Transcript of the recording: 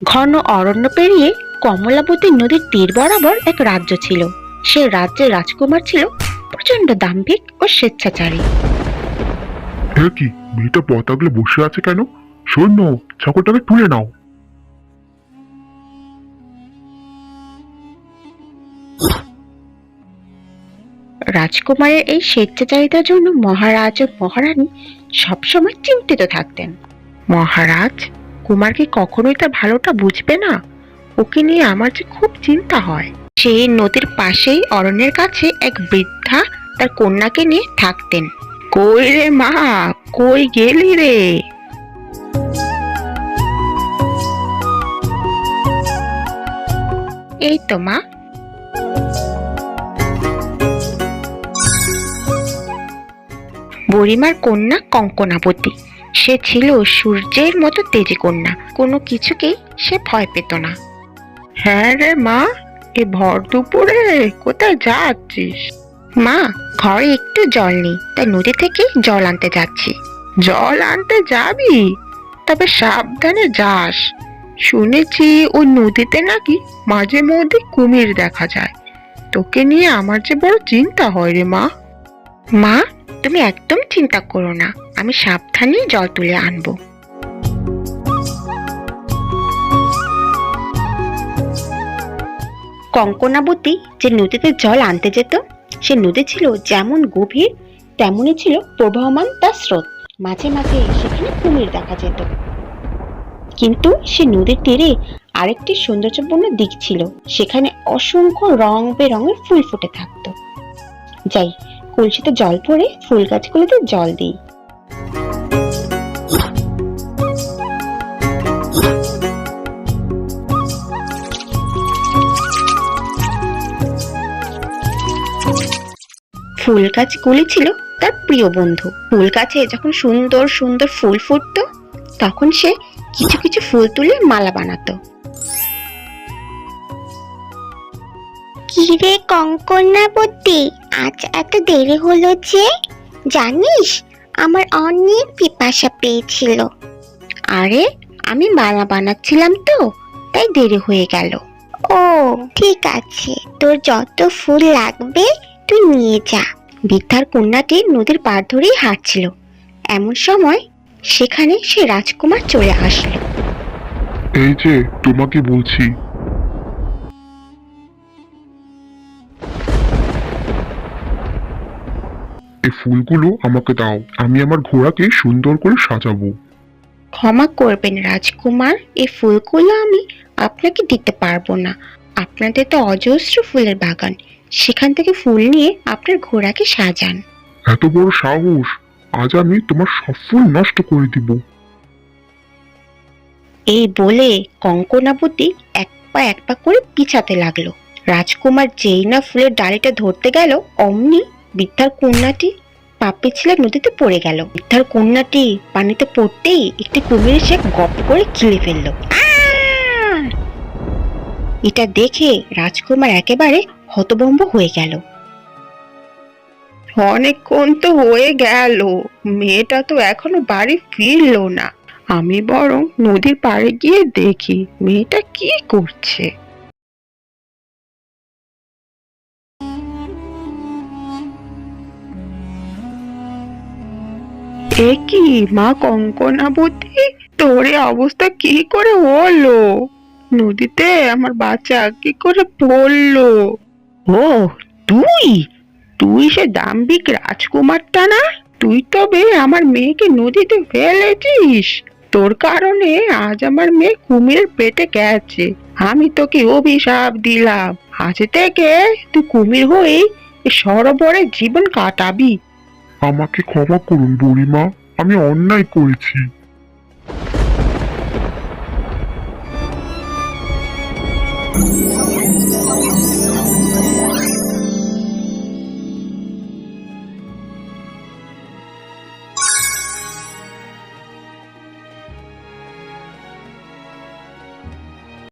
ঘন অরণ্য পেরিয়ে কমলাবতী নদীর তীর বরাবর এক রাজ্য ছিল। সেই রাজ্যের রাজকুমার ছিল প্রচন্ড দাম্ভিক ও স্বেচ্ছাচারী। হ্যাঁ, কি মেয়েটা পতাগলে বসে আছে কেন? শোনো, ছাগলটাকে তুলে নাও। রাজকুমারের এই স্বেচ্ছাচারিতার জন্য মহারাজ ও মহারানী সবসময় চিন্তিত থাকতেন। মহারাজ, কুমার কি কখনোই তার ভালোটা বুঝবে না? ওকে নিয়ে আমার যে খুব চিন্তা হয়। সেই নদীর পাশেই অরণ্যের কাছে এক বৃদ্ধা তার কন্যাকে নিয়ে থাকতেন। কই রে মা, কই গেলি রে? এই তো মা। বুড়িমার কন্যা কঙ্কনাবতী। সে ছিল সূর্যের মতো তেজী কন্যা, কোনো কিছুকেই সে ভয় পেত না। হ্যাঁ রে মা, এ ভর দুপুরে কোথায় যাচ্ছিস? মা, ঘরে একটু জল নেই, তাই নদী থেকে জল আনতে যাচ্ছি। জল আনতে যাবি? তবে সাবধানে যাস। শুনেছি ওই নদীতে নাকি মাঝে মধ্যে কুমির দেখা যায়। তোকে নিয়ে আমার যে বড় চিন্তা হয় রে মা। মা, তুমি একদম চিন্তা করো না, আমি সাবধানে জল তুলে আনবো। কঙ্কনাবতী যে নদীতে জল আনতে যেত, সে নদী ছিল যেমন গভীর তেমনই ছিল প্রবাহমান তার স্রোত। মাঝে মাঝে সেখানে কুমির দেখা যেত। কিন্তু সে নদীর তীরে আরেকটি সৌন্দর্যপূর্ণ দিক ছিল, সেখানে অসংখ্য রং বেরঙের ফুল ফুটে থাকতো। যাই, কলসিতে জল ভরে ফুল গাছগুলোতে জল দিই। ফুল গাছগুলি ছিল তার প্রিয় বন্ধু। ফুল গাছে যখন সুন্দর সুন্দর ফুল ফুটতো, তখন সে কিছু কিছু ফুল তুলে মালা বানাতো। কিরে কঙ্কনাবতী, আজ এত দেরি হলো যে? জানিস, আমার অনেক পিপাসা পেয়েছিল। আরে, আমি মালা বানাচ্ছিলাম তো, তাই দেরি হয়ে গেল। ও ঠিক আছে, তোর যত ফুল লাগবে তুই নিয়ে যা। বৃদ্ধার কন্যাটি নদীর পাড় ধরেই হাঁটছিল। এমন সময় সেখানে সে রাজকুমার চলে আসলো। এই যে তোমাকে বলছি, এই ফুলগুলো আমাকে দাও, আমি আমার ঘোড়াকে সুন্দর করে সাজাবো। ক্ষমা করবেন রাজকুমার, এই ফুলগুলো আমি আপনাকে দিতে পারবো না। আপনাদের তো অজস্র ফুলের বাগান, সেখান থেকে ফুল নিয়ে আপনার ঘোড়াকে সাজান। এত বড় সাহস! আজ আমি তোমার সব ফুল নষ্ট করে দিব। এই বলে কঙ্কনাবতী এক পা করে পিছাতে লাগলো। রাজকুমার যেই না ফুলের ডালিটা ধরতে গেল, অমনি বৃদ্ধার কন্যাটি পা পিছলে নদীতে পড়ে গেল। বৃদ্ধার কন্যাটি পানিতে পড়তেই একটি কুমির সে গপ করে গিলে ফেললো। এটা দেখে রাজকুমার একেবারে হতভম্ব হয়ে গেল। অনেকক্ষণ তো হয়ে গেল, মেয়েটা তো এখনো বাড়ি ফিরলো না। আমি বরং নদীর পাড়ে গিয়ে দেখি মেয়েটা কি করছে। এ কি মা কঙ্কনাবতী, তোর এ অবস্থা কি করে হলো? নদীতে আমার বাচ্চা কি করে পড়লো? ও, তুই তুই সে দাম্ভিক রাজকুমারটা না? তুই তবে আমার মেয়েকে নদীতে ফেলেছিস। তোর কারণে আজ আমার মেয়ে কুমিরের পেটে গেছে। আমি তোকে অভিশাপ দিলাম, আজ থেকে তুই কুমির হয়ে এই সরোবরে জীবন কাটাবি। আমাকে ক্ষমা করুন বুড়িমা, আমি অন্যায় করেছি।